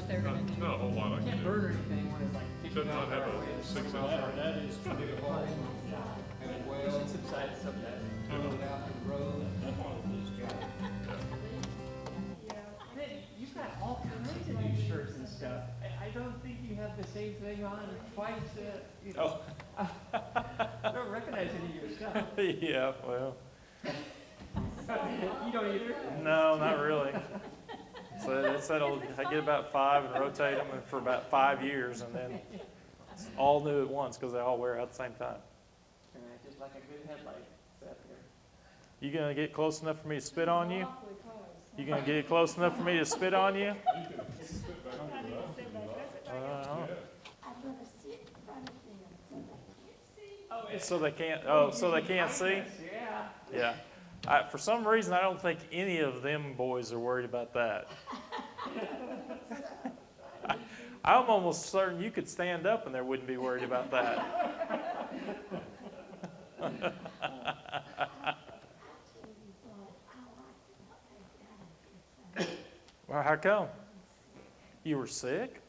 what they're gonna do. Not a whole lot I You can can't do. burn anything when it's like 50 Should not miles have per hour a winds. 6-inch That is true. And it should subside some of that, blow it out in the road. Man, you've got all kinds of new shirts and stuff. I don't think you have the same thing on quite, you know. I don't recognize any of your stuff. Yeah, well, You don't either? no, not really. So it's that old, I get about 5 and rotate them for about 5 years, and then it's all new at once because they all wear out at the same time. Just like a good headlight set there. You gonna get close enough for me to spit on you? You gonna get close enough for me to spit on you? So they can't. Oh, so they can't see. Yeah. Yeah. For some reason, I don't think any of them boys are worried about that. I'm almost certain you could stand up and they wouldn't be worried about that. Well, how come? You were sick?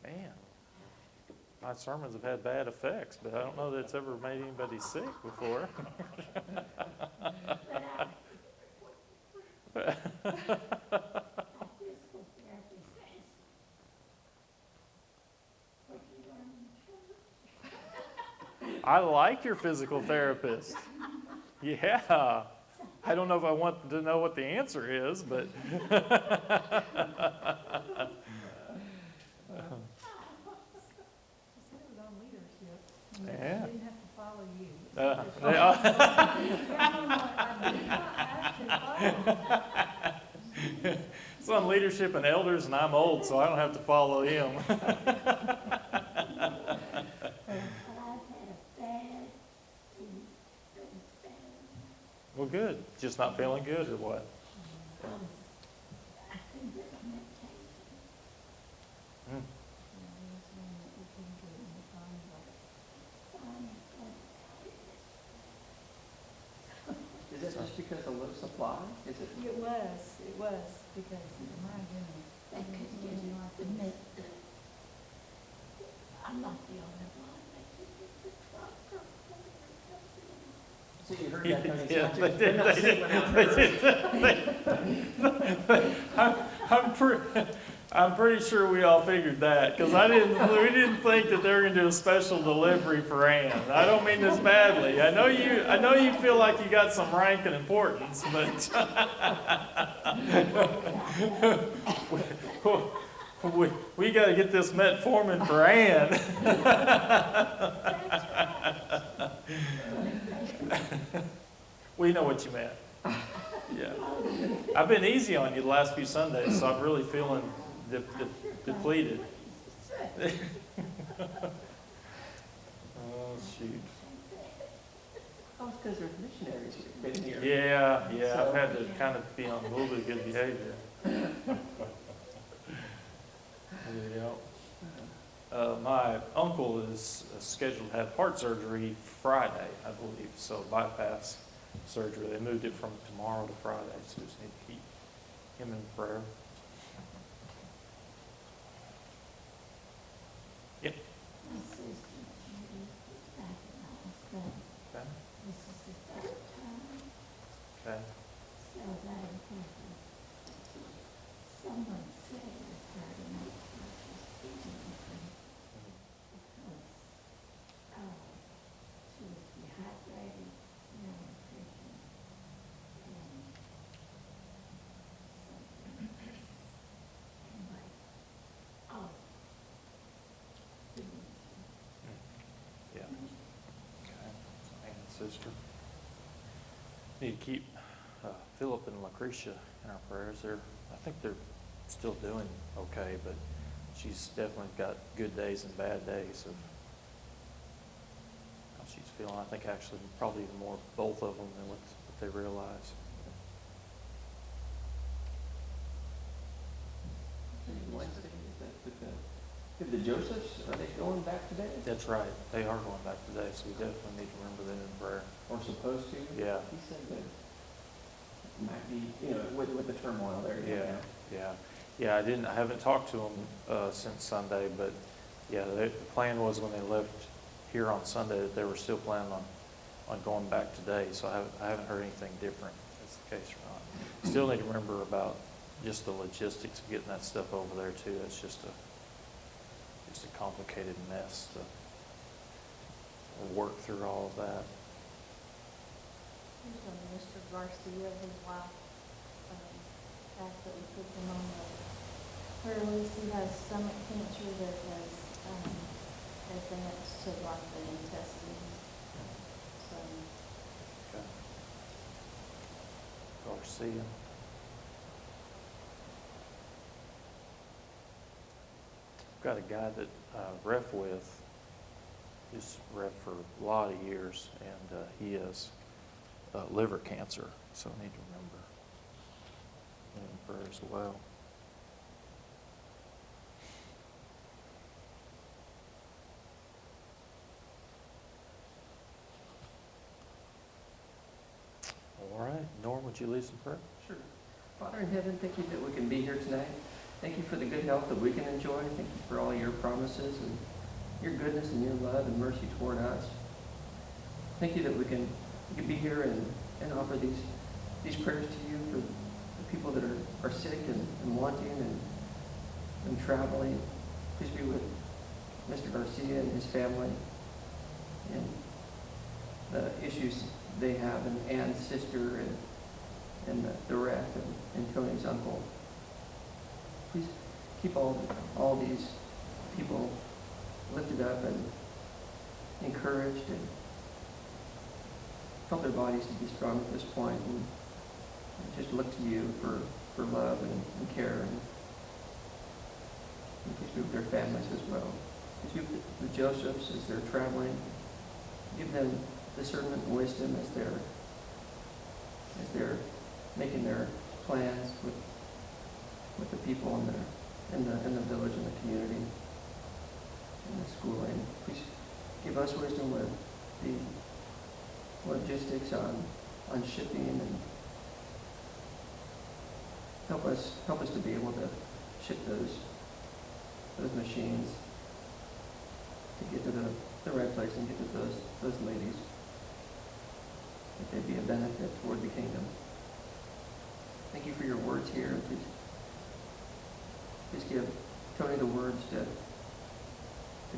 Man, my sermons have had bad effects, but I don't know that it's ever made anybody sick before. I like your physical therapist. Yeah. I don't know if I want to know what the answer is, but yeah. Didn't have to follow you. It's on leadership and elders, and I'm old, so I don't have to follow him. Well, good. Just not feeling good, or what? Is that just because of low supply? Is it? It was, because, my goodness. They couldn't get the I'm not the only one. So you heard that, Tony? Yeah, So they they're did. not They sitting out there. I'm pretty sure we all figured that, because we didn't think that they were going to do a special delivery for Ann. I don't mean this badly. I know you feel like you got some rank and importance, but we got to get this metformin for Ann. We know what you meant. Yeah. I've been easy on you the last few Sundays, so I'm really feeling depleted. Oh, shoot. Oh, it's because there's missionaries who've been here. Yeah, I've had to kind of be on a little bit of good behavior. Yeah. My uncle is scheduled to have heart surgery Friday, I believe, so bypass surgery. They moved it from tomorrow to Friday, so we just need to keep him in prayer. Yep. My sister Judy back in the hospital. Okay. This is the third time. Okay. So they had someone said it's hard to make conscious eating because she was dehydrated, no nutrition, and anyway, oh, Yeah. Okay. And sister. Need to keep Philip and Lucretia in our prayers. I think they're still doing okay, but she's definitely got good days and bad days of how she's feeling. I think actually probably even more both of them than what they realize. Wednesday, is that with the Josephs, are they going back today? That's right. They are going back today, so we definitely need to remember them in prayer. Or supposed to? Yeah. He said that it might be, with the turmoil there. Yeah, yeah. Yeah, I haven't talked to them since Sunday, but yeah, the plan was when they left here on Sunday that they were still planning on going back today, so I haven't heard anything different, if that's the case or not. Still need to remember about just the logistics of getting that stuff over there too. That's just a complicated mess to work through all of that. Here's when Mr. Garcia, his wife, asked that we put him on the prayer list. He has stomach cancer that has advanced to like the intestines. So, Okay. Garcia. Got a guy that ref with. He's ref for a lot of years, and he has liver cancer, so I need to remember him in prayer as well. All right, Norm, would you lead some prayer? Sure. Father in heaven, thank you that we can be here tonight. Thank you for the good health that we can enjoy. Thank you for all your promises and your goodness and your love and mercy toward us. Thank you that we can be here and offer these prayers to you for the people that are sick and wanting and traveling. Please be with Mr. Garcia and his family and the issues they have, and Ann's sister and the ref and Tony's uncle. Please keep all these people lifted up and encouraged, and help their bodies to be strong at this point, and just look to you for love and care, and please be with their families as well. Please be with the Josephs as they're traveling. Give them discernment and wisdom as they're making their plans with the people in the village and the community and the schooling. Please give us wisdom with the logistics on shipping, and help us to be able to ship those machines to get to the right place and get to those ladies, that they be a benefit toward the kingdom. Thank you for your words here. Please give Tony the words to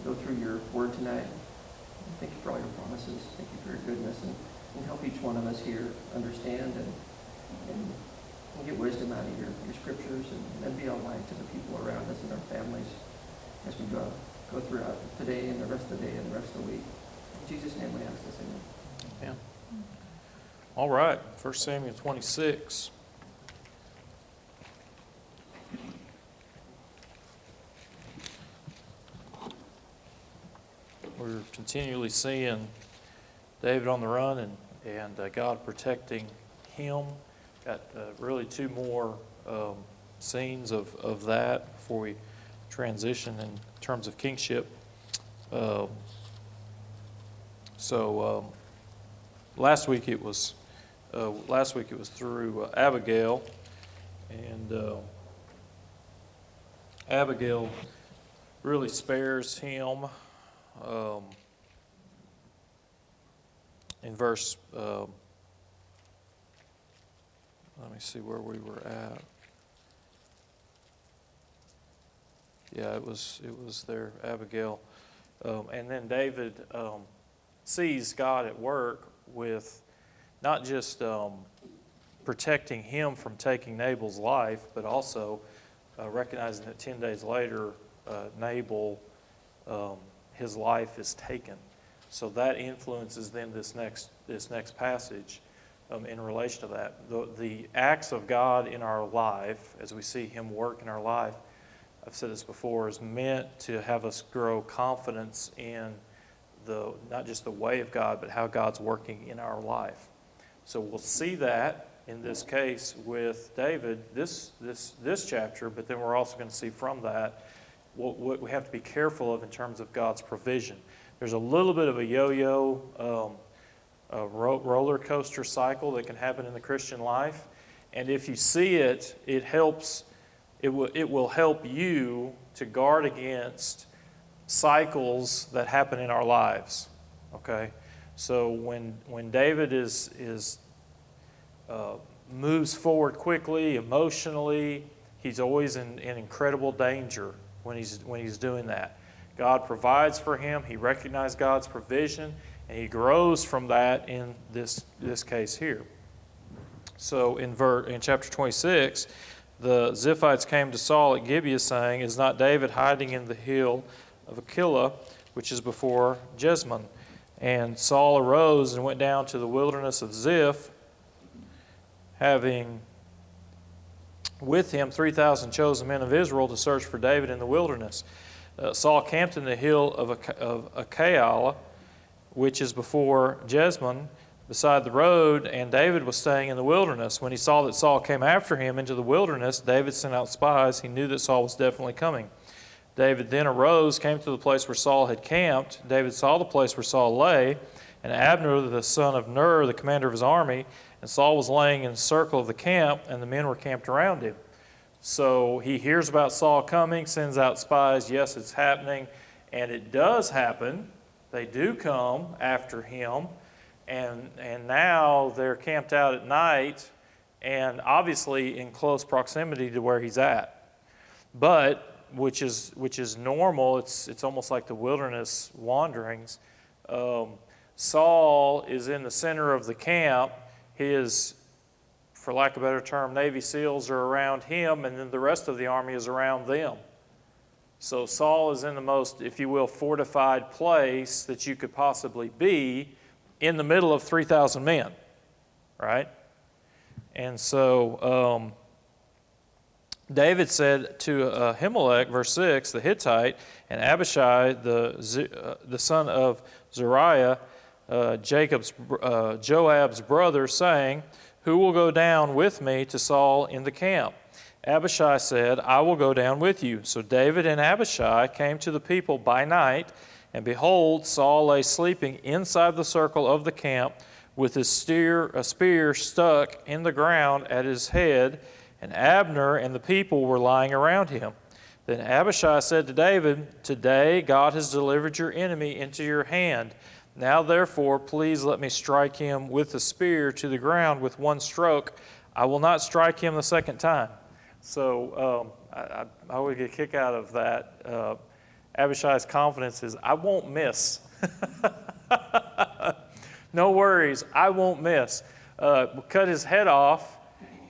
go through your word tonight. Thank you for all your promises. Thank you for your goodness, and help each one of us here understand and get wisdom out of your scriptures, and be a light to the people around us and our families as we go throughout today and the rest of the day and the rest of the week. In Jesus' name we ask this, amen. Yeah. All right, 1 Samuel 26. We're continually seeing David on the run and God protecting him. Got really two more scenes of that before we transition in terms of kingship. Last week it was through Abigail, and Abigail really spares him. In verse, let me see where we were at. Yeah, it was there, Abigail. And then David sees God at work with not just protecting him from taking Nabal's life, but also recognizing that 10 days later, Nabal, his life is taken. So that influences then this next passage in relation to that. The acts of God in our life, as we see him work in our life, I've said this before, is meant to have us grow confidence in not just the way of God, but how God's working in our life. So we'll see that in this case with David, this chapter, but then we're also going to see from that what we have to be careful of in terms of God's provision. There's a little bit of a yo-yo roller coaster cycle that can happen in the Christian life, and if you see it, it helps it will help you to guard against cycles that happen in our lives. Okay, so when David moves forward quickly, emotionally, he's always in incredible danger when he's doing that. God provides for him. He recognizes God's provision, and he grows from that in this case here. So in chapter 26, the Ziphites came to Saul at Gibeah, saying, "Is not David hiding in the hill of Achilah, which is before Jesmon?" And Saul arose and went down to the wilderness of Ziph, having with him 3,000 chosen men of Israel to search for David in the wilderness. Saul camped in the hill of Achilah, which is before Jesmon, beside the road, and David was staying in the wilderness. When he saw that Saul came after him into the wilderness, David sent out spies. He knew that Saul was definitely coming. David then arose, came to the place where Saul had camped. David saw the place where Saul lay, and Abner, the son of Ner, the commander of his army, and Saul was laying in the circle of the camp, and the men were camped around him. So he hears about Saul coming, sends out spies. Yes, it's happening, and it does happen. They do come after him, and now they're camped out at night, and obviously in close proximity to where he's at. But which is normal. It's almost like the wilderness wanderings. Saul is in the center of the camp. His, for lack of a better term, Navy SEALs are around him, and then the rest of the army is around them. So Saul is in the most, if you will, fortified place that you could possibly be, in the middle of 3,000 men, right? And so David said to Ahimelech, verse 6, the Hittite, and Abishai, the son of Zeruiah, Joab's brother, saying, "Who will go down with me to Saul in the camp?" Abishai said, "I will go down with you." So David and Abishai came to the people by night, and behold, Saul lay sleeping inside the circle of the camp with his spear stuck in the ground at his head, and Abner and the people were lying around him. Then Abishai said to David, "Today God has delivered your enemy into your hand. Now therefore, please let me strike him with the spear to the ground with one stroke. I will not strike him the second time." So I would get a kick out of that. Abishai's confidence is, I won't miss. No worries, I won't miss. Cut his head off,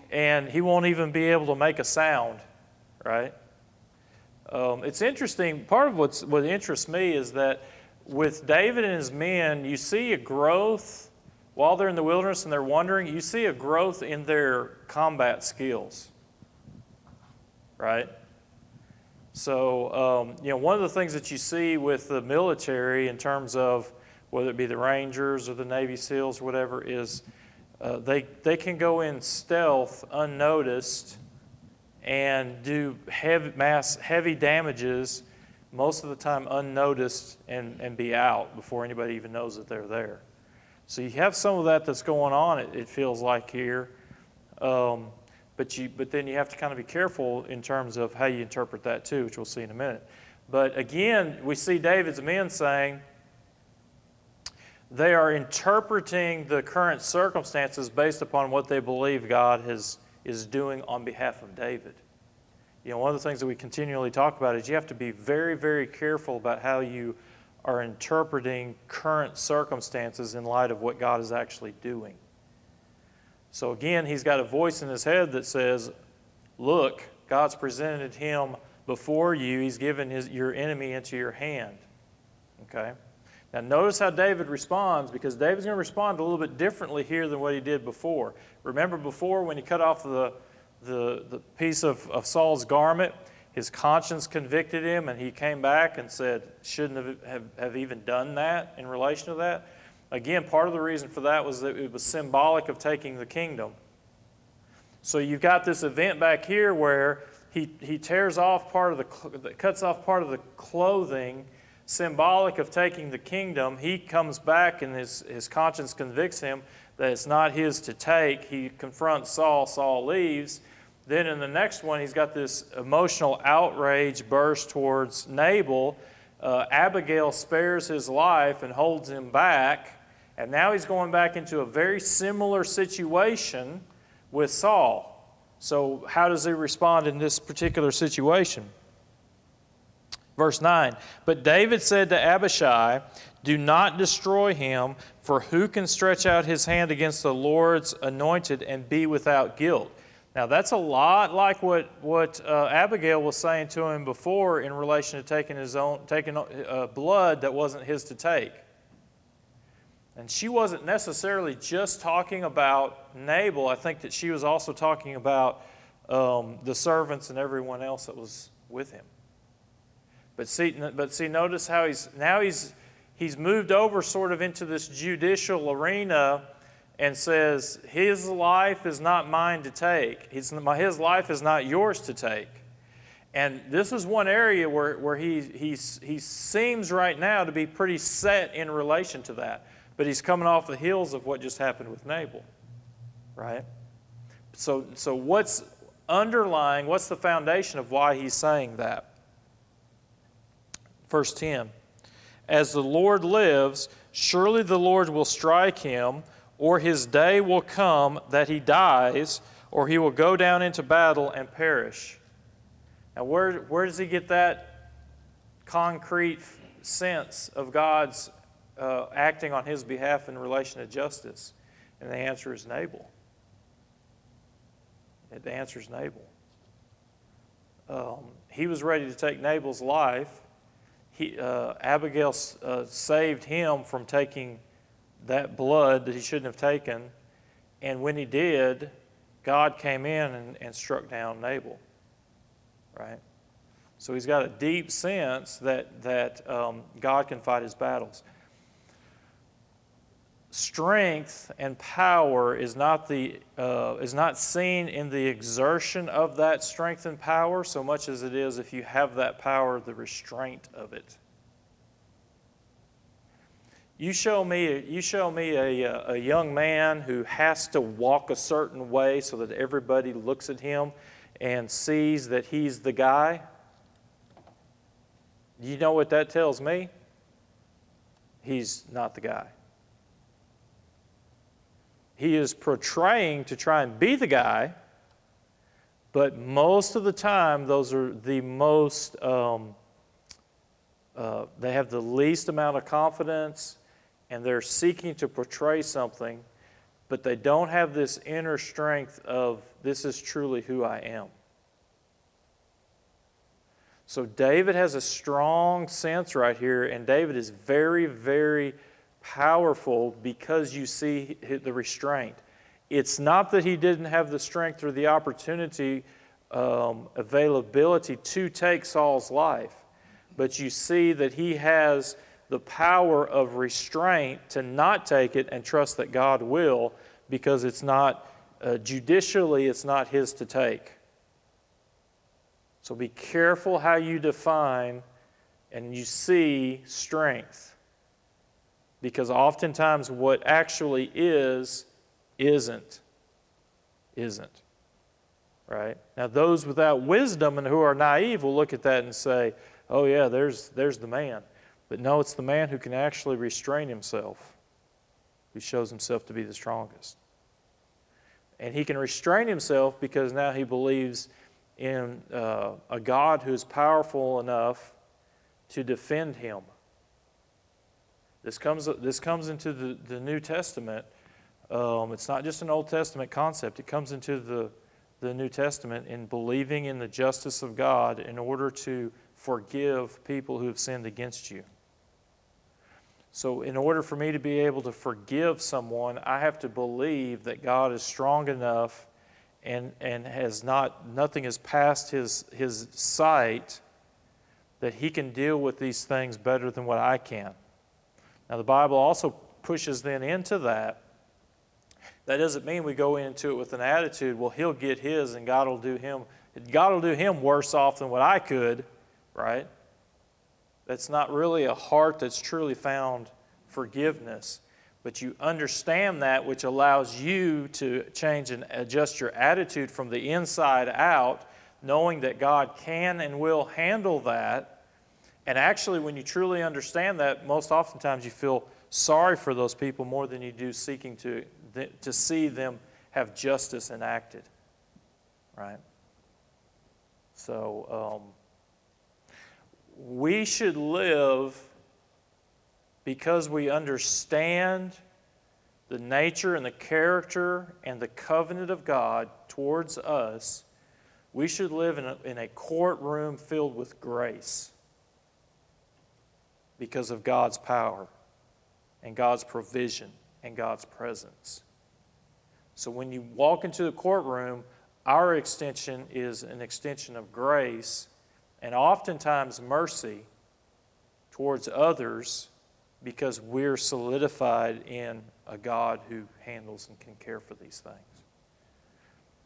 and he won't even be able to make a sound, right? It's interesting. Part of what interests me is that with David and his men, you see a growth while they're in the wilderness and they're wandering. You see a growth in their combat skills, right? So, one of the things that you see with the military in terms of whether it be the Rangers or the Navy SEALs or whatever is they can go in stealth unnoticed and do heavy damages most of the time unnoticed and be out before anybody even knows that they're there. So you have some of that that's going on, it feels like here. But then you have to kind of be careful in terms of how you interpret that too, which we'll see in a minute. But again, we see David's men saying they are interpreting the current circumstances based upon what they believe God is doing on behalf of David. One of the things that we continually talk about is you have to be very, very careful about how you are interpreting current circumstances in light of what God is actually doing. So again, he's got a voice in his head that says, look, God's presented him before you. He's given your enemy into your hand. Okay? Now notice how David responds, because David's going to respond a little bit differently here than what he did before. Remember before when he cut off the piece of Saul's garment, his conscience convicted him, and he came back and said, shouldn't have even done that in relation to that. Again, part of the reason for that was that it was symbolic of taking the kingdom. So you've got this event back here where he tears off cuts off part of the clothing, symbolic of taking the kingdom. He comes back and his conscience convicts him that it's not his to take. He confronts Saul. Saul leaves. Then in the next one, he's got this emotional outrage burst towards Nabal. Abigail spares his life and holds him back. And now he's going back into a very similar situation with Saul. So how does he respond in this particular situation? Verse 9, but David said to Abishai, do not destroy him, for who can stretch out his hand against the Lord's anointed and be without guilt? Now that's a lot like what Abigail was saying to him before in relation to taking blood that wasn't his to take. And she wasn't necessarily just talking about Nabal. I think that she was also talking about the servants and everyone else that was with him. But see, notice how he's moved over sort of into this judicial arena and says, his life is not mine to take. His life is not yours to take. And this is one area where he seems right now to be pretty set in relation to that. But he's coming off the heels of what just happened with Nabal, right? So what's underlying, what's the foundation of why he's saying that? Verse 10, as the Lord lives, surely the Lord will strike him, or his day will come that he dies, or he will go down into battle and perish. Now where does he get that concrete sense of God's acting on his behalf in relation to justice? And the answer is Nabal. The answer is Nabal. He was ready to take Nabal's life. Abigail saved him from taking that blood that he shouldn't have taken. And when he did, God came in and struck down Nabal. Right? So he's got a deep sense that God can fight his battles. Strength and power is not seen in the exertion of that strength and power so much as it is, if you have that power, the restraint of it. You show me a young man who has to walk a certain way so that everybody looks at him and sees that he's the guy. You know what that tells me? He's not the guy. He is portraying to try and be the guy, but most of the time those are the most, they have the least amount of confidence, and they're seeking to portray something, but they don't have this inner strength of, this is truly who I am. So David has a strong sense right here, and David is very, very powerful because you see the restraint. It's not that he didn't have the strength or the opportunity, availability to take Saul's life, but you see that he has the power of restraint to not take it and trust that God will, because it's not, judicially, it's not his to take. So be careful how you define and you see strength. Because oftentimes what actually is, isn't. Right? Now those without wisdom and who are naive will look at that and say, oh yeah, there's the man. But no, it's the man who can actually restrain himself, who shows himself to be the strongest. And he can restrain himself because now he believes in a God who is powerful enough to defend him. This comes into the New Testament. It's not just an Old Testament concept. It comes into the New Testament in believing in the justice of God in order to forgive people who have sinned against you. So in order for me to be able to forgive someone, I have to believe that God is strong enough and nothing has passed his sight, that he can deal with these things better than what I can. Now the Bible also pushes then into that. That doesn't mean we go into it with an attitude, well, he'll get his and God will do him worse off than what I could, right? That's not really a heart that's truly found forgiveness. But you understand that, which allows you to change and adjust your attitude from the inside out, knowing that God can and will handle that. And actually, when you truly understand that, most oftentimes you feel sorry for those people more than you do seeking to see them have justice enacted. Right? So, we should live because we understand the nature and the character and the covenant of God towards us. We should live in a courtroom filled with grace because of God's power and God's provision and God's presence. So when you walk into the courtroom, our extension is an extension of grace and oftentimes mercy towards others because we're solidified in a God who handles and can care for these things.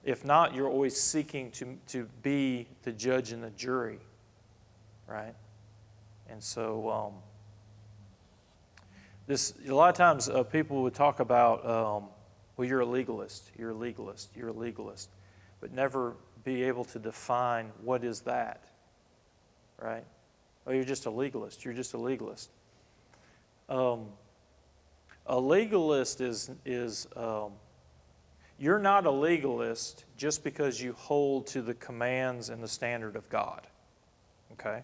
If not, you're always seeking to be the judge and the jury, right? And so a lot of times people would talk about, well, you're a legalist, you're a legalist, you're a legalist, but never be able to define what is that, right? Oh, you're just a legalist, you're just a legalist. A legalist is you're not a legalist just because you hold to the commands and the standard of God. Okay?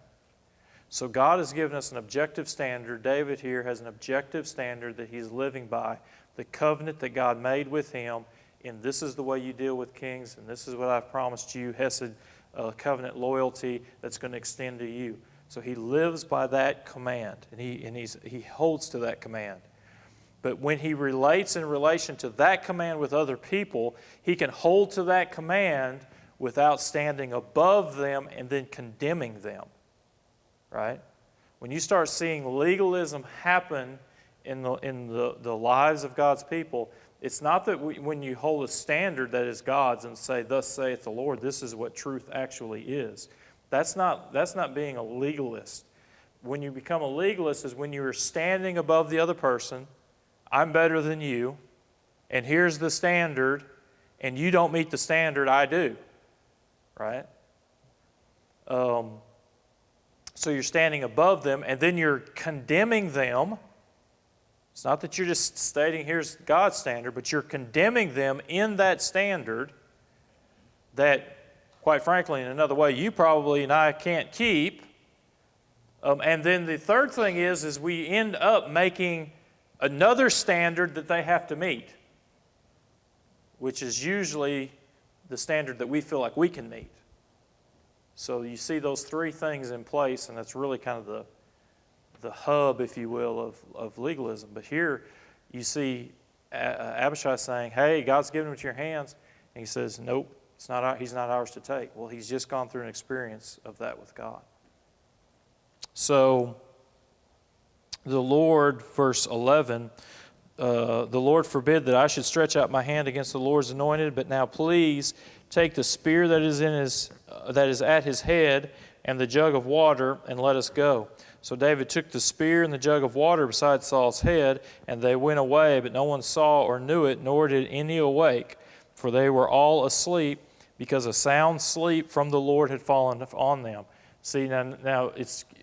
So God has given us an objective standard. David here has an objective standard that he's living by. The covenant that God made with him, and this is the way you deal with kings, and this is what I've promised you, Hesed covenant loyalty that's going to extend to you. So he lives by that command, and he holds to that command. But when he relates in relation to that command with other people, he can hold to that command without standing above them and then condemning them. Right? When you start seeing legalism happen in the lives of God's people, it's not that when you hold a standard that is God's and say, "Thus saith the Lord," this is what truth actually is. That's not being a legalist. When you become a legalist is when you are standing above the other person. I'm better than you, and here's the standard, and you don't meet the standard, I do. Right? So you're standing above them, and then you're condemning them. It's not that you're just stating, here's God's standard, but you're condemning them in that standard that, quite frankly, in another way, you probably and I can't keep. And then the third thing is we end up making another standard that they have to meet, which is usually the standard that we feel like we can meet. So you see those three things in place, and that's really kind of the hub, if you will, of legalism. But here you see Abishai saying, "Hey, God's given it to your hands," and he says, "Nope, it's not. He's not ours to take." Well, he's just gone through an experience of that with God. So the Lord, verse 11, the Lord forbid that I should stretch out my hand against the Lord's anointed, but now please take the spear that is at his head and the jug of water, and let us go. So David took the spear and the jug of water beside Saul's head, and they went away, but no one saw or knew it, nor did any awake, for they were all asleep, because a sound sleep from the Lord had fallen on them. See, now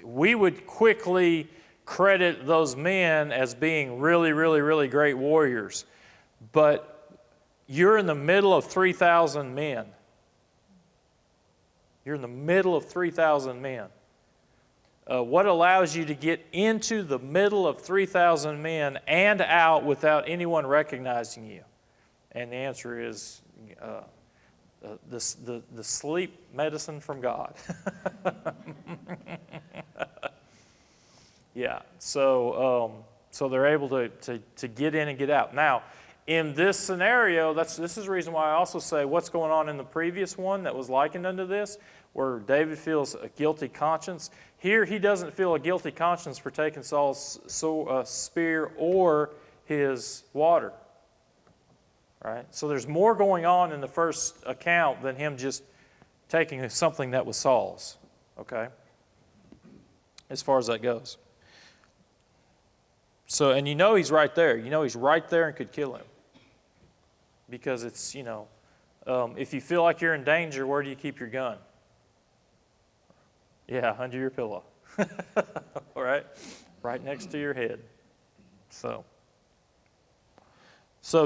we would quickly credit those men as being really, really, really great warriors. But you're in the middle of 3,000 men. You're in the middle of 3,000 men. What allows you to get into the middle of 3,000 men and out without anyone recognizing you? And the answer is the sleep medicine from God. Yeah, so they're able to get in and get out. Now, in this scenario, this is the reason why I also say what's going on in the previous one that was likened unto this, where David feels a guilty conscience. Here, he doesn't feel a guilty conscience for taking Saul's spear or his water. Right? So there's more going on in the first account than him just taking something that was Saul's. Okay? As far as that goes. So, and you know he's right there. You know he's right there and could kill him. Because it's, if you feel like you're in danger, where do you keep your gun? Yeah, under your pillow. All right? Right next to your head. So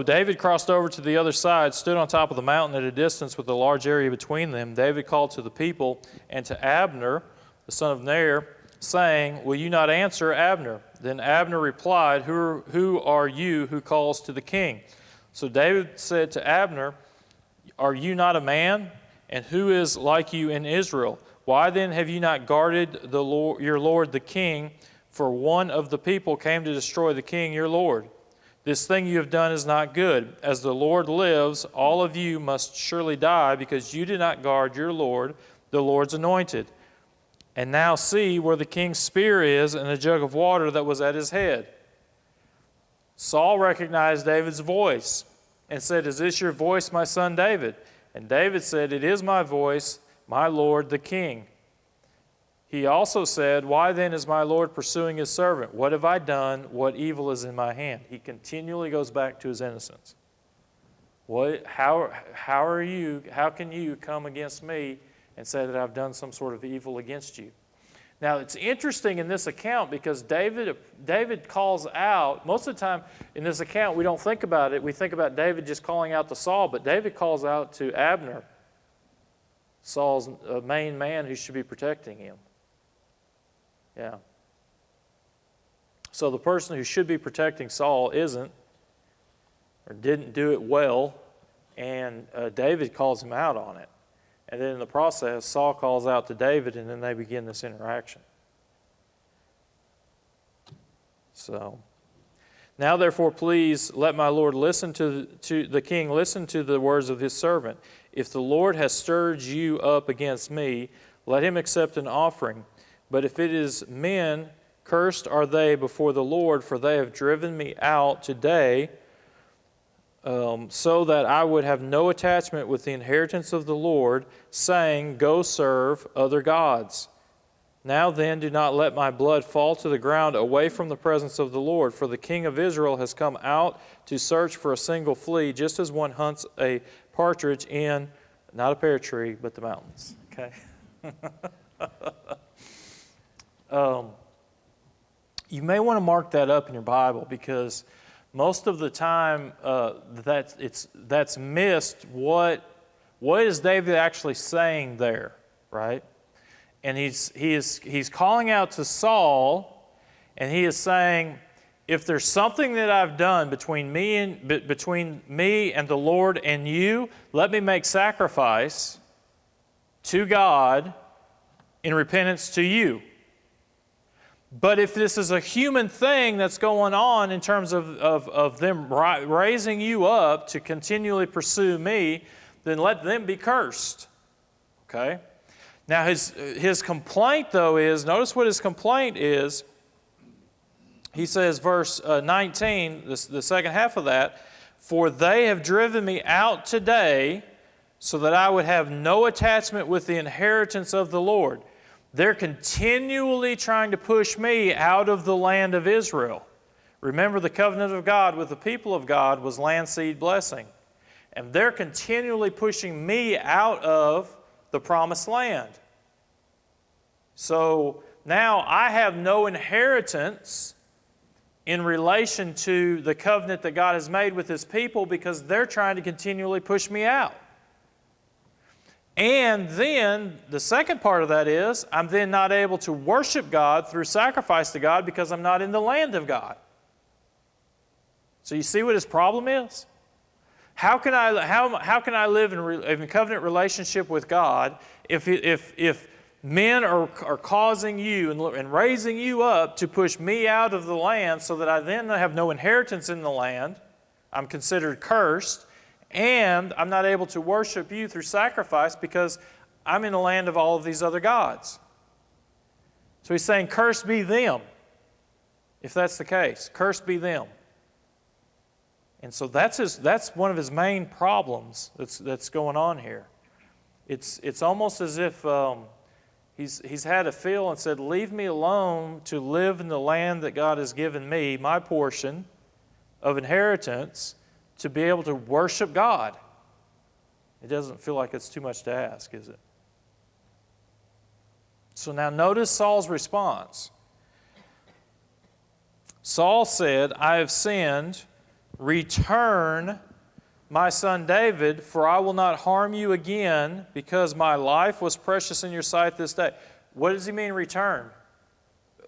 David crossed over to the other side, stood on top of the mountain at a distance with a large area between them. David called to the people and to Abner, the son of Ner, saying, "Will you not answer, Abner?" Then Abner replied, Who are you who calls to the king? So David said to Abner, "Are you not a man? And who is like you in Israel? Why then have you not guarded your lord the king? For one of the people came to destroy the king your lord. This thing you have done is not good. As the Lord lives, all of you must surely die, because you did not guard your lord, the Lord's anointed. And now see where the king's spear is and the jug of water that was at his head." Saul recognized David's voice and said, "Is this your voice, my son David?" And David said, "It is my voice, my lord the king." He also said, "Why then is my lord pursuing his servant? What have I done? What evil is in my hand?" He continually goes back to his innocence. How can you come against me and say that I've done some sort of evil against you? Now, it's interesting in this account because David calls out, most of the time in this account we don't think about it. We think about David just calling out to Saul, but David calls out to Abner, Saul's main man who should be protecting him. Yeah. So the person who should be protecting Saul isn't, or didn't do it well, and David calls him out on it. And then in the process, Saul calls out to David, and then they begin this interaction. So, now therefore, please let my Lord listen to the king, listen to the words of his servant. If the Lord has stirred you up against me, let him accept an offering. But if it is men, cursed are they before the Lord, for they have driven me out today, so that I would have no attachment with the inheritance of the Lord, saying, "Go serve other gods." Now then, do not let my blood fall to the ground away from the presence of the Lord, for the king of Israel has come out to search for a single flea, just as one hunts a partridge in, not a pear tree, but the mountains. Okay? You may want to mark that up in your Bible, because most of the time that's missed. What is David actually saying there, right? And he's calling out to Saul, and he is saying, if there's something that I've done between me and the Lord and you, let me make sacrifice to God in repentance to you. But if this is a human thing that's going on in terms of them raising you up to continually pursue me, then let them be cursed. Okay? Now his complaint, though, is, notice what his complaint is. He says, verse 19, the second half of that, "For they have driven me out today so that I would have no attachment with the inheritance of the Lord." They're continually trying to push me out of the land of Israel. Remember, the covenant of God with the people of God was land, seed, blessing. And they're continually pushing me out of the promised land. So now I have no inheritance in relation to the covenant that God has made with His people, because they're trying to continually push me out. And then the second part of that is, I'm then not able to worship God through sacrifice to God because I'm not in the land of God. So you see what his problem is? How can I live in covenant relationship with God if men are causing you and raising you up to push me out of the land, so that I then have no inheritance in the land? I'm considered cursed. And I'm not able to worship you through sacrifice because I'm in the land of all of these other gods. So he's saying, cursed be them. If that's the case, cursed be them. And so that's one of his main problems that's going on here. It's almost as if He's had a feel and said, leave me alone to live in the land that God has given me, my portion of inheritance, to be able to worship God. It doesn't feel like it's too much to ask, is it? So now notice Saul's response. Saul said, I have sinned. Return my son David, for I will not harm you again, because my life was precious in your sight this day. What does he mean, return?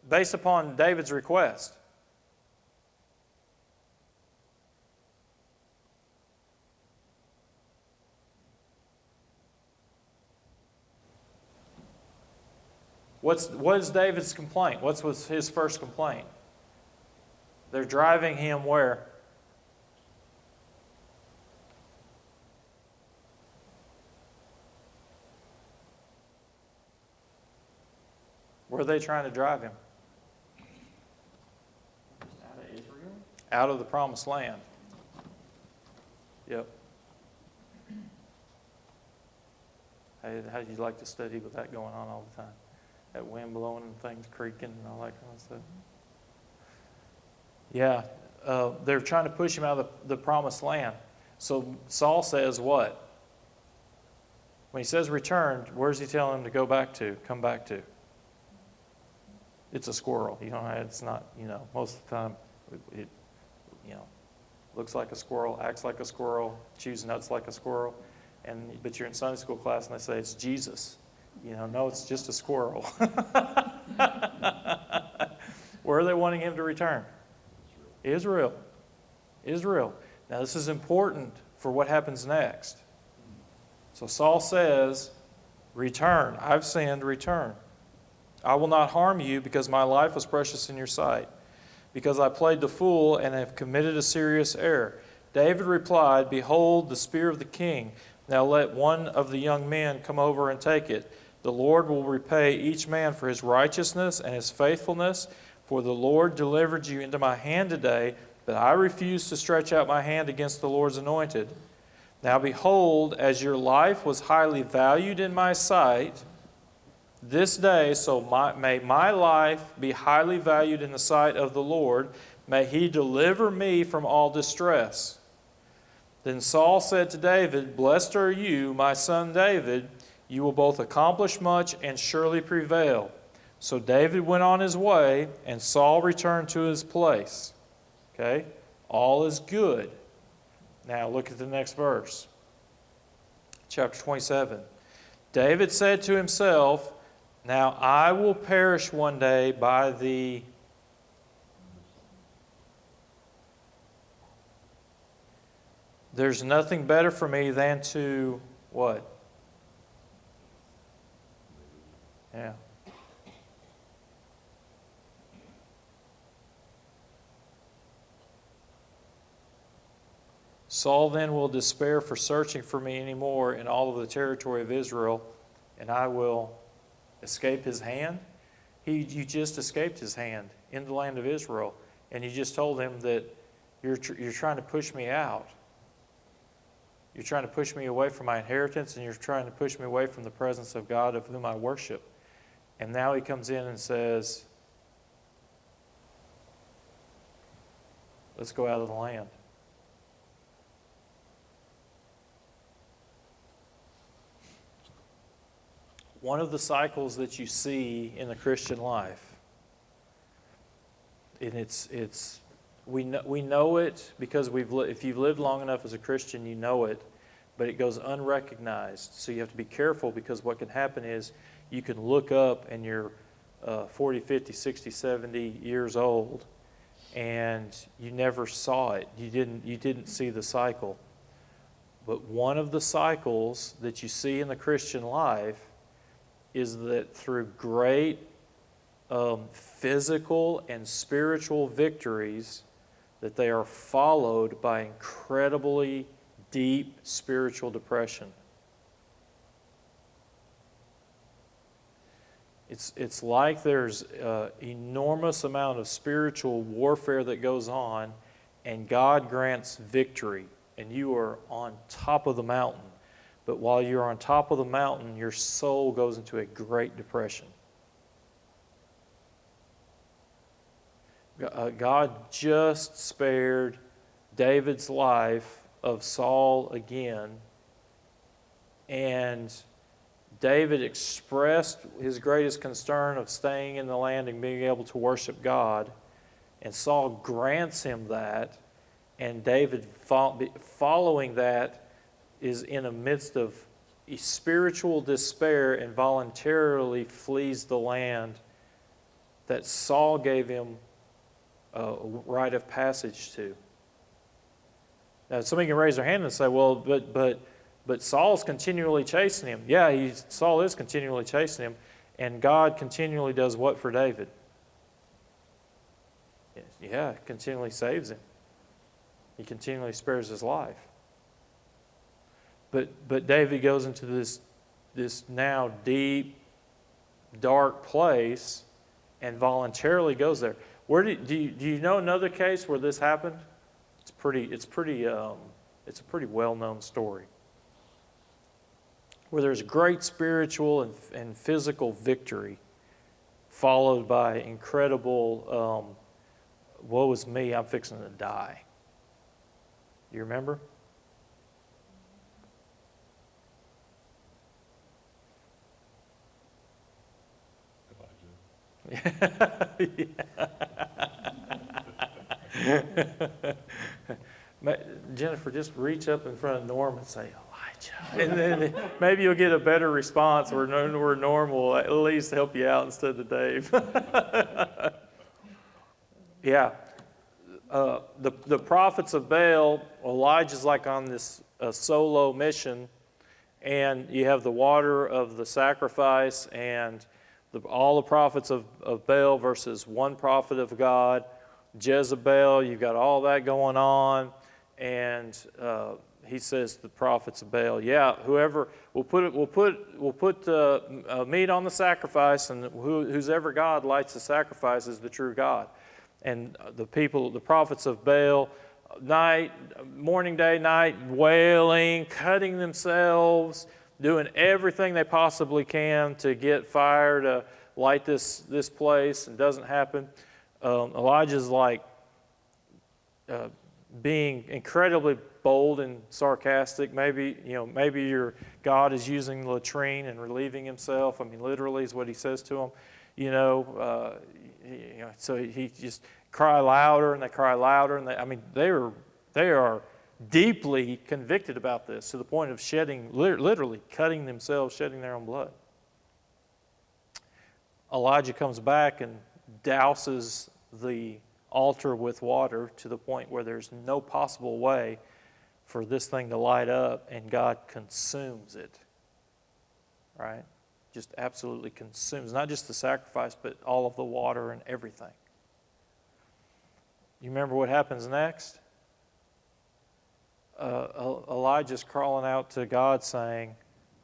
Based upon David's request. What is David's complaint? What was his first complaint? They're driving him where? Where are they trying to drive him? Just out of Israel? Out of the promised land. Yep. How do you like to study with that going on all the time? That wind blowing and things creaking and all that kind of stuff. Yeah, they're trying to push him out of the promised land. So Saul says what? When he says return, where's he telling him to go back to, come back to? It's a squirrel. You know, it's not, most of the time it looks like a squirrel, acts like a squirrel, chews nuts like a squirrel. But you're in Sunday school class and they say it's Jesus. No, it's just a squirrel. Where are they wanting him to return? Israel. Now this is important for what happens next. So Saul says, return. I've sinned, return. I will not harm you because my life was precious in your sight, because I played the fool and have committed a serious error. David replied, behold, the spear of the king. Now let one of the young men come over and take it. The Lord will repay each man for his righteousness and his faithfulness, for the Lord delivered you into my hand today, but I refuse to stretch out my hand against the Lord's anointed. Now behold, as your life was highly valued in my sight, this day, may my life be highly valued in the sight of the Lord. May he deliver me from all distress. Then Saul said to David, blessed are you, my son David. You will both accomplish much and surely prevail. So David went on his way, and Saul returned to his place. Okay? All is good. Now look at the next verse. Chapter 27. David said to himself, now I will perish one day by the There's nothing better for me than to what? Yeah. Saul then will despair for searching for me anymore in all of the territory of Israel, and I will escape his hand. You just escaped his hand in the land of Israel, and you just told him that you're trying to push me out. You're trying to push me away from my inheritance, and you're trying to push me away from the presence of God of whom I worship. And now he comes in and says, let's go out of the land. One of the cycles that you see in the Christian life, and we know it because if you've lived long enough as a Christian, you know it, but it goes unrecognized. So you have to be careful, because what can happen is you can look up and you're 40, 50, 60, 70 years old, and you never saw it. You didn't see the cycle. But one of the cycles that you see in the Christian life is that through great physical and spiritual victories, that they are followed by incredibly deep spiritual depression. It's like there's an enormous amount of spiritual warfare that goes on, and God grants victory, and you are on top of the mountain. but while you're on top of the mountain, your soul goes into a great depression. God just spared David's life of Saul again, and David expressed his greatest concern of staying in the land and being able to worship God, and Saul grants him that, and David, following that, is in the midst of spiritual despair and voluntarily flees the land that Saul gave him a rite of passage to. Now, somebody can raise their hand and say, well, but Saul's continually chasing him. Yeah, Saul is continually chasing him, and God continually does what for David? Yeah, continually saves him. He continually spares his life. But David goes into this now deep, dark place and voluntarily goes there. Do you know another case where this happened? It's a pretty well-known story, where there's great spiritual and physical victory, followed by incredible, woe is me, I'm fixing to die. Do you remember? Jennifer, just reach up in front of Norm and say, Elijah. And then maybe you'll get a better response where Norm will at least help you out instead of Dave. Yeah. The prophets of Baal, Elijah's like on this solo mission, and you have the water of the sacrifice and all the prophets of Baal versus one prophet of God. Jezebel, you've got all that going on, and he says to the prophets of Baal, yeah, whoever we'll put meat on the sacrifice, and whose ever God lights the sacrifice is the true God. And the prophets of Baal, morning, day, night, wailing, cutting themselves, doing everything they possibly can to get fire to light this place, and doesn't happen. Elijah's like being incredibly bold and sarcastic. Maybe your God is using the latrine and relieving himself. I mean, literally is what he says to them. So he just cry louder, and they cry louder, and they are deeply convicted about this, to the point of literally cutting themselves, shedding their own blood. Elijah comes back and douses the altar with water to the point where there's no possible way for this thing to light up, and God consumes it. Right? Just absolutely consumes, not just the sacrifice, but all of the water and everything. You remember what happens next? Elijah's crawling out to God saying,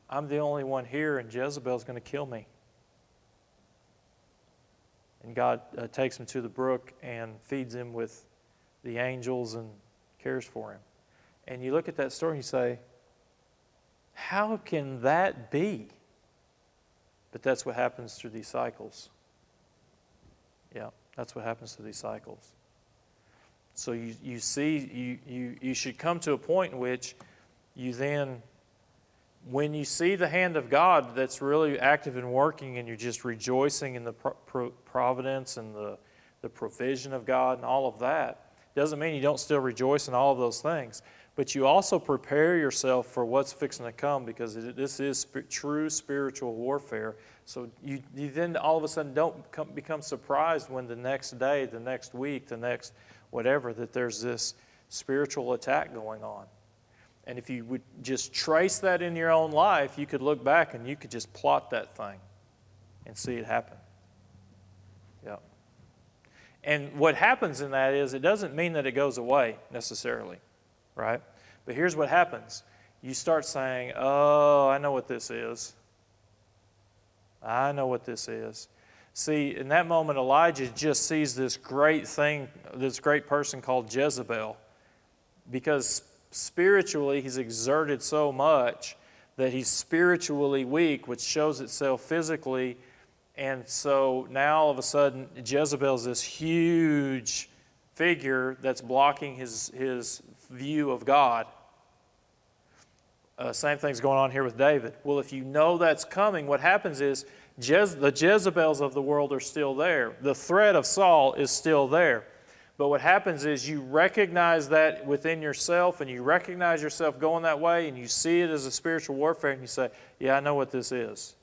I'm the only one here, and Jezebel's going to kill me. And God takes him to the brook and feeds him with the angels and cares for him. And you look at that story and you say, how can that be? But that's what happens through these cycles. Yeah, that's what happens through these cycles. So you see, you should come to a point in which you then, when you see the hand of God that's really active and working, and you're just rejoicing in the providence and the provision of God and all of that, doesn't mean you don't still rejoice in all of those things. But you also prepare yourself for what's fixing to come, because this is true spiritual warfare. So you then all of a sudden don't become surprised when the next day, the next week, the next whatever, that there's this spiritual attack going on. And if you would just trace that in your own life, you could look back and you could just plot that thing and see it happen. Yeah. And what happens in that is, it doesn't mean that it goes away necessarily, right? But here's what happens. You start saying, oh, I know what this is. I know what this is. See, in that moment, Elijah just sees this great thing, this great person called Jezebel, because spiritually he's exerted so much that he's spiritually weak, which shows itself physically. And so now all of a sudden, Jezebel's this huge figure that's blocking his view of God. Same thing's going on here with David. Well, if you know that's coming, what happens is the Jezebels of the world are still there. The threat of Saul is still there. But what happens is you recognize that within yourself, and you recognize yourself going that way, and you see it as a spiritual warfare, and you say, yeah, I know what this is.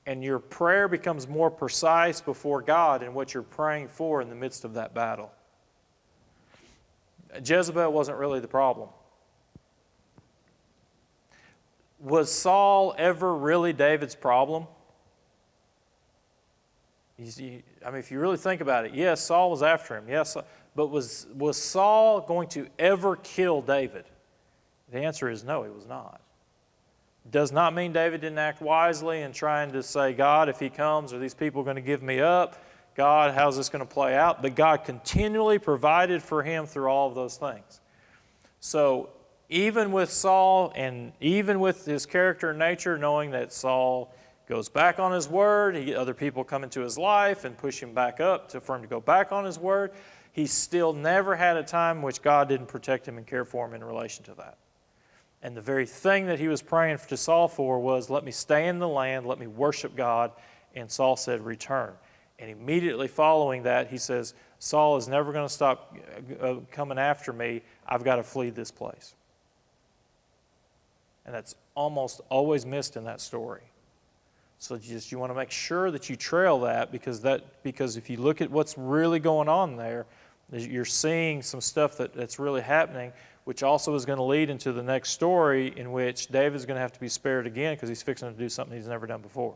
And your prayer becomes more precise before God in what you're praying for in the midst of that battle. Jezebel wasn't really the problem. Was Saul ever really David's problem? If you really think about it, yes, Saul was after him. Yes, but was Saul going to ever kill David? The answer is no, he was not. Does not mean David didn't act wisely in trying to say, God, if he comes, are these people going to give me up? God, how's this going to play out? But God continually provided for him through all of those things. So even with Saul, and even with his character and nature, knowing that Saul goes back on his word, other people come into his life and push him back up for him to go back on his word, he still never had a time in which God didn't protect him and care for him in relation to that. And the very thing that he was praying to Saul for was, let me stay in the land, let me worship God. And Saul said, return. And immediately following that, he says, Saul is never going to stop coming after me. I've got to flee this place. And that's almost always missed in that story. So you want to make sure that you trail that, because if you look at what's really going on there, you're seeing some stuff that's really happening, which also is going to lead into the next story in which David's going to have to be spared again because he's fixing to do something he's never done before.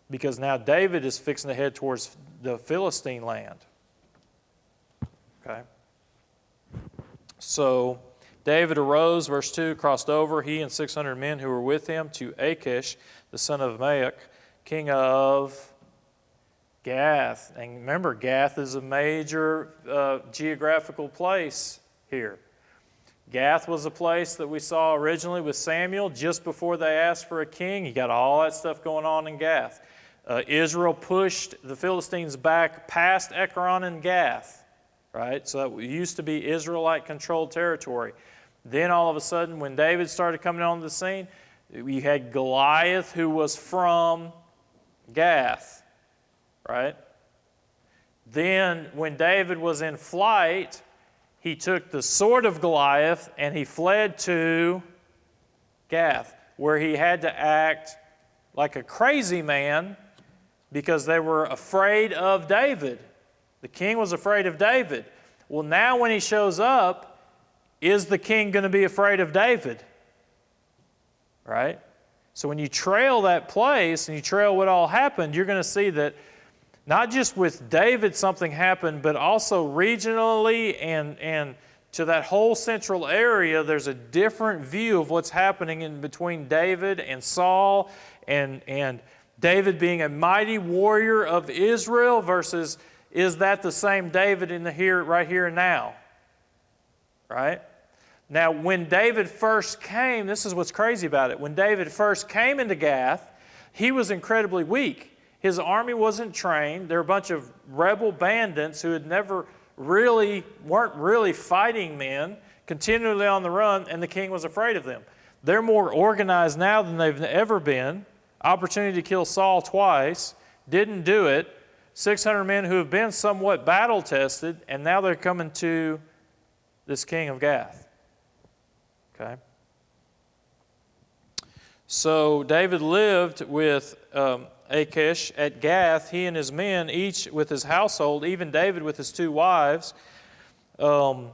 Because now David is fixing to head towards the Philistine land. Okay? So David arose, verse 2, crossed over, he and 600 men who were with him, to Achish, the son of Maach, king of Gath. And remember, Gath is a major geographical place here. Gath was a place that we saw originally with Samuel just before they asked for a king. You got all that stuff going on in Gath. Israel pushed the Philistines back past Ekron and Gath, right? So that used to be Israelite-controlled territory. Then all of a sudden, when David started coming onto the scene, you had Goliath, who was from Gath, right? Then when David was in flight, he took the sword of Goliath and he fled to Gath, where he had to act like a crazy man because they were afraid of David. The king was afraid of David. Well, now when he shows up, is the king going to be afraid of David? Right? So when you trail that place and you trail what all happened, you're going to see that not just with David something happened, but also regionally and to that whole central area, there's a different view of what's happening in between David and Saul, and David being a mighty warrior of Israel versus, is that the same David in the here, right here and now? Right? Now, when David first came, this is what's crazy about it. When David first came into Gath, he was incredibly weak. His army wasn't trained. There were a bunch of rebel bandits who weren't really fighting men, continually on the run, and the king was afraid of them. They're more organized now than they've ever been. Opportunity to kill Saul twice, didn't do it. 600 men who have been somewhat battle-tested, and now they're coming to this king of Gath. Okay? So David lived with Achish at Gath, he and his men, each with his household, even David with his 2 wives, Ahinoam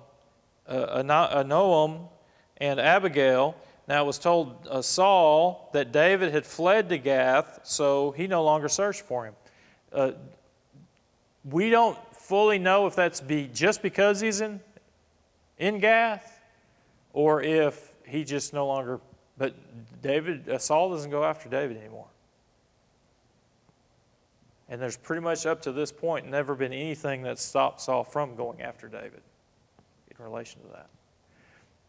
and Abigail. Now it was told Saul that David had fled to Gath, so he no longer searched for him. We don't fully know if that's just because he's in Gath, or if he just no longer, but Saul doesn't go after David anymore. And there's pretty much up to this point never been anything that stopped Saul from going after David in relation to that.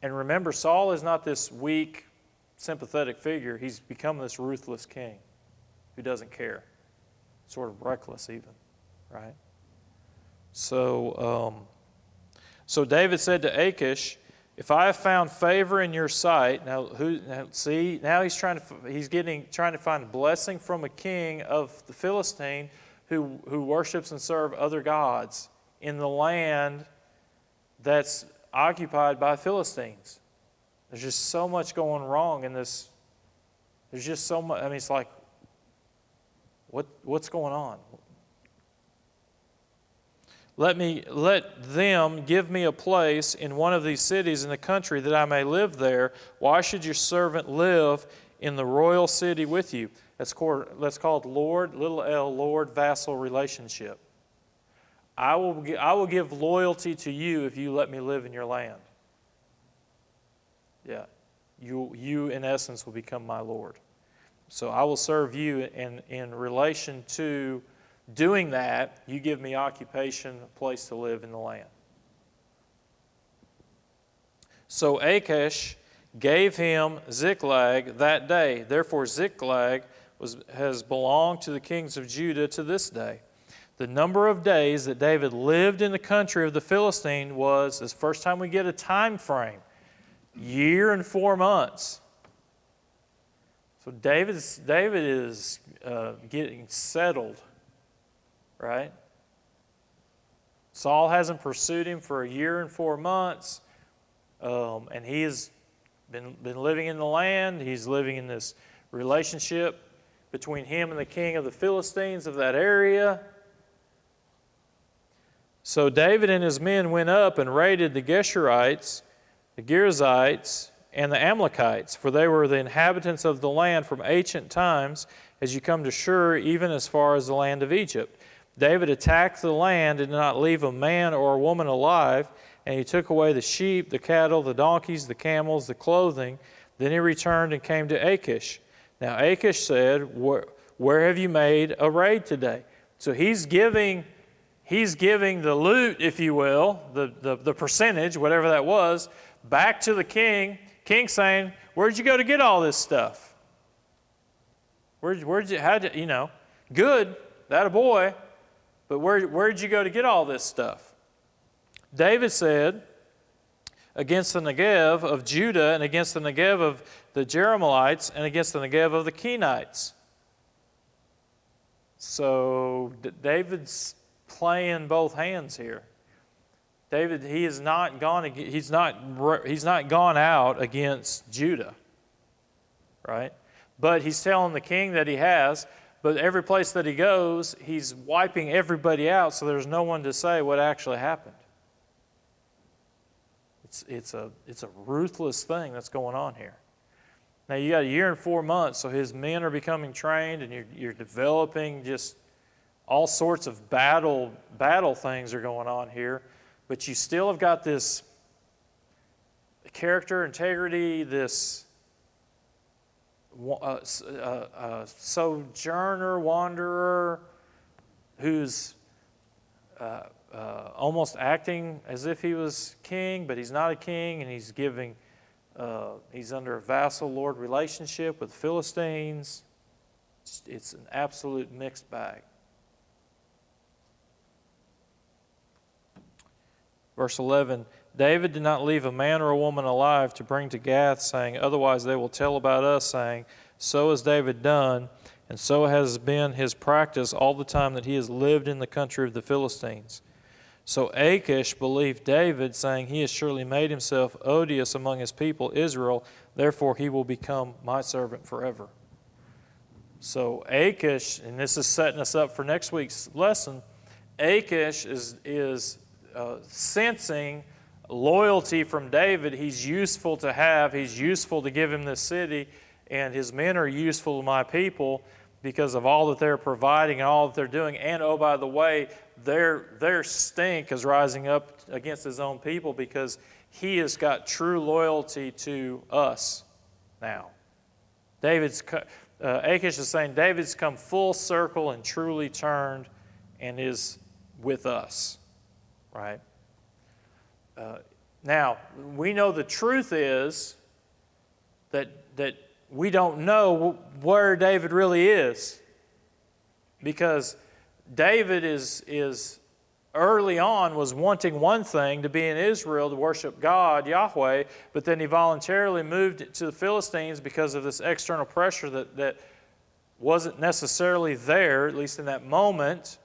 And remember, Saul is not this weak sympathetic figure, he's become this ruthless king who doesn't care, sort of reckless even, right? So David said to Achish, "If I have found favor in your sight," now he's trying to find blessing from a king of the Philistine who worships and serves other gods in the land that's occupied by Philistines. There's just so much going wrong in this. There's just so much. I mean, it's like, what's going on? Let them give me a place in one of these cities in the country that I may live there. Why should your servant live in the royal city with you? That's called Lord, little l, Lord vassal relationship. I will give loyalty to you if you let me live in your land. Yeah, you in essence will become my Lord. So I will serve you in relation to doing that. You give me occupation, a place to live in the land. So Achish gave him Ziklag that day. Therefore Ziklag has belonged to the kings of Judah to this day. The number of days that David lived in the country of the Philistine was, this first time we get a time frame, 1 year and 4 months. So David is getting settled, right? Saul hasn't pursued him for 1 year and 4 months, and he has been living in the land. He's living in this relationship between him and the king of the Philistines of that area. So David and his men went up and raided the Geshurites, the Girzites, and the Amalekites, for they were the inhabitants of the land from ancient times, as you come to Shur, even as far as the land of Egypt. David attacked the land and did not leave a man or a woman alive, and he took away the sheep, the cattle, the donkeys, the camels, the clothing. Then he returned and came to Achish. Now Achish said, "Where have you made a raid today?" So he's giving the loot, if you will, the percentage, whatever that was, back to the king. King saying, "Where'd you go to get all this stuff? Good, that a boy, but where'd you go to get all this stuff?" David said, "Against the Negev of Judah, and against the Negev of the Jerahmeelites, and against the Negev of the Kenites." So David's playing both hands here. David, he's not gone out against Judah, right? But he's telling the king that he has. But every place that he goes, he's wiping everybody out, so there's no one to say what actually happened. It's a ruthless thing that's going on here. Now you got 1 year and 4 months, so his men are becoming trained, and you're developing just all sorts of battle things are going on here. But you still have got this character, integrity, this sojourner, wanderer, who's almost acting as if he was king, but he's not a king, and he's under a vassal lord relationship with Philistines. It's an absolute mixed bag. Verse 11, David did not leave a man or a woman alive to bring to Gath, saying, "Otherwise they will tell about us, saying, so has David done, and so has been his practice all the time that he has lived in the country of the Philistines." So Achish believed David, saying, "He has surely made himself odious among his people Israel, therefore he will become my servant forever." So Achish, and this is setting us up for next week's lesson, Achish is sensing loyalty from David. He's useful to have. He's useful to give him this city, and his men are useful to my people because of all that they're providing and all that they're doing. And oh, by the way, their stink is rising up against his own people because he has got true loyalty to us now. Achish is saying David's come full circle and truly turned and is with us. Right? Now, we know the truth is that we don't know where David really is. Because David is early on was wanting one thing, to be in Israel, to worship God, Yahweh, but then he voluntarily moved to the Philistines because of this external pressure that wasn't necessarily there, at least in that moment.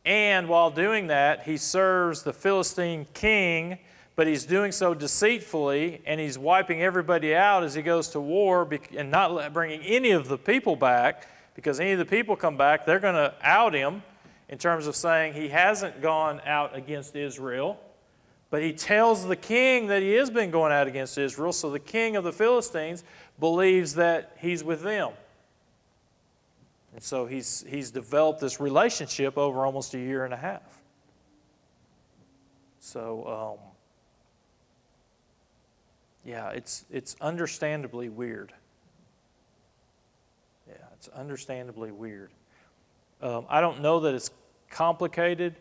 And while doing that, he serves the Philistine king, but he's doing so deceitfully, and he's wiping everybody out as he goes to war and not bringing any of the people back, because any of the people come back, they're going to out him in terms of saying he hasn't gone out against Israel, but he tells the king that he has been going out against Israel, so the king of the Philistines believes that he's with them. And so he's developed this relationship over almost a year and a half. So, yeah, it's understandably weird. Yeah, it's understandably weird. I don't know that it's complicated,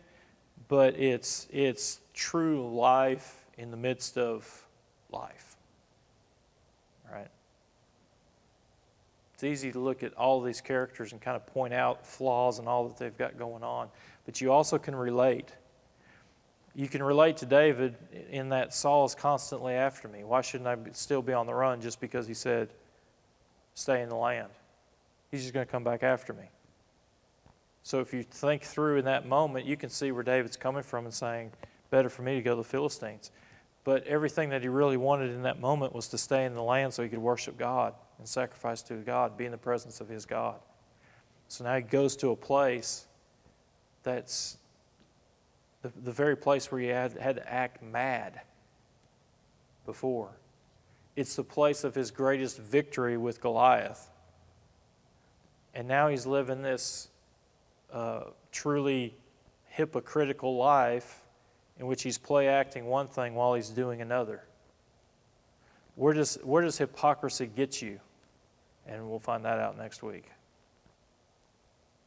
but it's true life in the midst of life. Right? It's easy to look at all these characters and kind of point out flaws and all that they've got going on, but you also can relate. You can relate to David in that Saul is constantly after me. Why shouldn't I still be on the run just because he said, stay in the land? He's just going to come back after me. So if you think through in that moment, you can see where David's coming from and saying, better for me to go to the Philistines. But everything that he really wanted in that moment was to stay in the land so he could worship God and sacrifice to God, be in the presence of his God. So now he goes to a place that's the very place where he had to act mad before. It's the place of his greatest victory with Goliath. And now he's living this truly hypocritical life in which he's play acting one thing while he's doing another. Where does hypocrisy get you? And we'll find that out next week.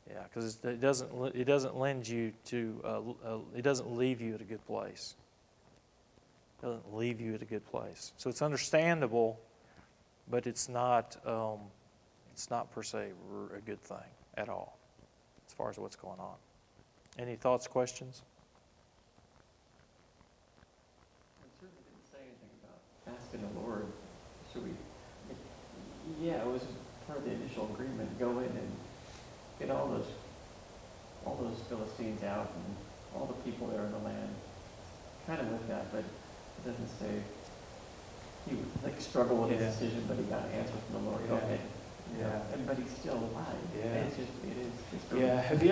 Yeah, because it doesn't lend you to it doesn't leave you at a good place. It doesn't leave you at a good place. So it's understandable, but it's not per se a good thing at all as far as what's going on. Any thoughts, questions? I certainly didn't say anything about asking the Lord, should we? Yeah, it was part of the initial agreement. Go in and get all those Philistines out and all the people there in the land. Kind of with that, but it doesn't say he would struggle with his decision, but he got an answer from the Lord. Yeah. Okay. Yeah. And he's still alive. Yeah. It is. Yeah. Have you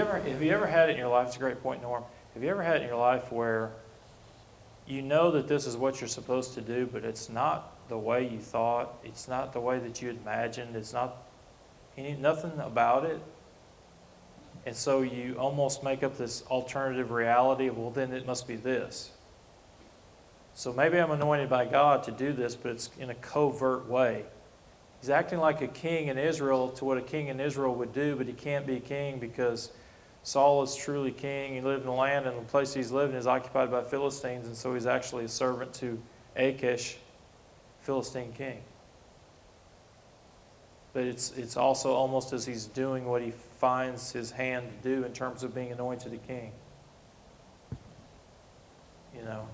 ever had it in your life? It's a great point, Norm. Have you ever had it in your life where you know that this is what you're supposed to do, but it's not the way you thought. It's not the way that you imagined. It's not nothing about it. And so you almost make up this alternative reality of, well, then it must be this. So maybe I'm anointed by God to do this, but it's in a covert way. He's acting like a king in Israel to what a king in Israel would do, but he can't be king because Saul is truly king. He lived in the land, and the place he's living is occupied by Philistines, and so he's actually a servant to Achish, Philistine king. But it's also almost as he's doing what he finds his hand to do in terms of being anointed a king. You know,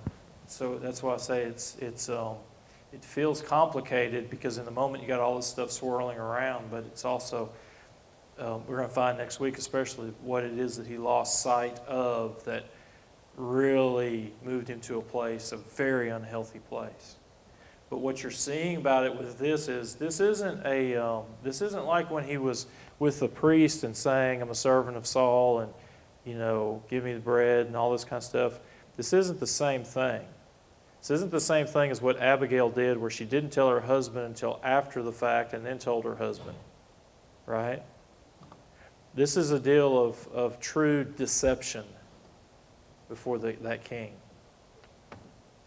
so that's why I say it feels complicated because in the moment you got all this stuff swirling around, but it's also we're going to find next week especially what it is that he lost sight of that really moved him to a place, a very unhealthy place. But what you're seeing about it with this is this isn't like when he was with the priest and saying, I'm a servant of Saul and, you know, give me the bread and all this kind of stuff. This isn't the same thing. This isn't the same thing as what Abigail did where she didn't tell her husband until after the fact and then told her husband. Right? This is a deal of true deception before that king.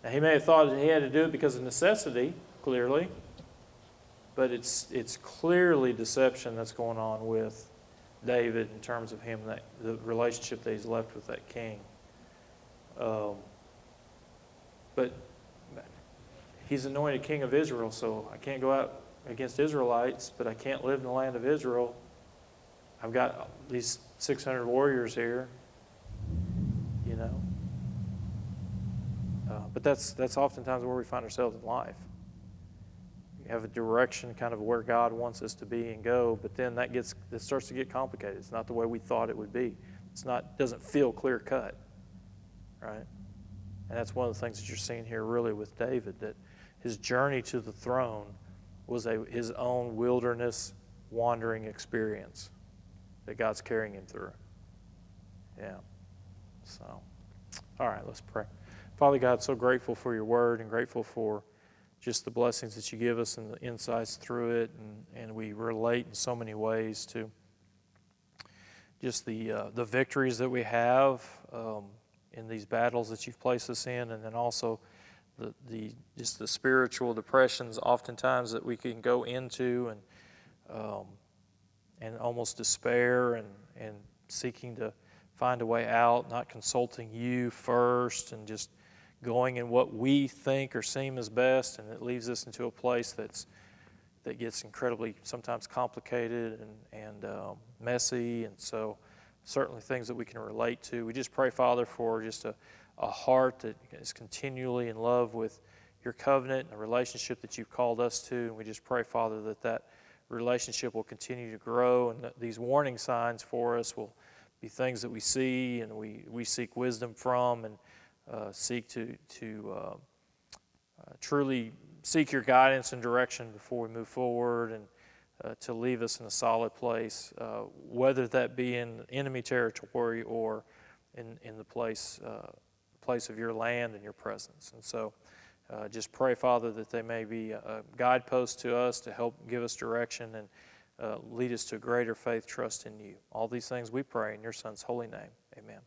Now, he may have thought he had to do it because of necessity, clearly, but it's clearly deception that's going on with David in terms of him, the relationship that he's left with that king. But he's anointed king of Israel, so I can't go out against Israelites, but I can't live in the land of Israel. I've got these 600 warriors here, you know. But that's oftentimes where we find ourselves in life. You have a direction kind of where God wants us to be and go, but then it starts to get complicated. It's not the way we thought it would be. Doesn't feel clear cut, right? And that's one of the things that you're seeing here really with David, that his journey to the throne was his own wilderness wandering experience that God's carrying him through. Yeah. So, all right, let's pray. Father God, so grateful for your word and grateful for just the blessings that you give us and the insights through it. And we relate in so many ways to just the victories that we have in these battles that you've placed us in, and then also just the spiritual depressions oftentimes that we can go into and almost despair and seeking to find a way out, not consulting you first, and just going in what we think or seem as best, and it leaves us into a place that gets incredibly sometimes complicated and messy, and so certainly things that we can relate to. We just pray, Father, for just a heart that is continually in love with your covenant and the relationship that you've called us to, and we just pray, Father, that relationship will continue to grow, and that these warning signs for us will be things that we see and we seek wisdom from, and seek to truly seek your guidance and direction before we move forward, and to leave us in a solid place, whether that be in enemy territory or in the place of your land and your presence. And so just pray, Father, that they may be a guidepost to us to help give us direction and lead us to greater faith, trust in you. All these things we pray in your Son's holy name. Amen.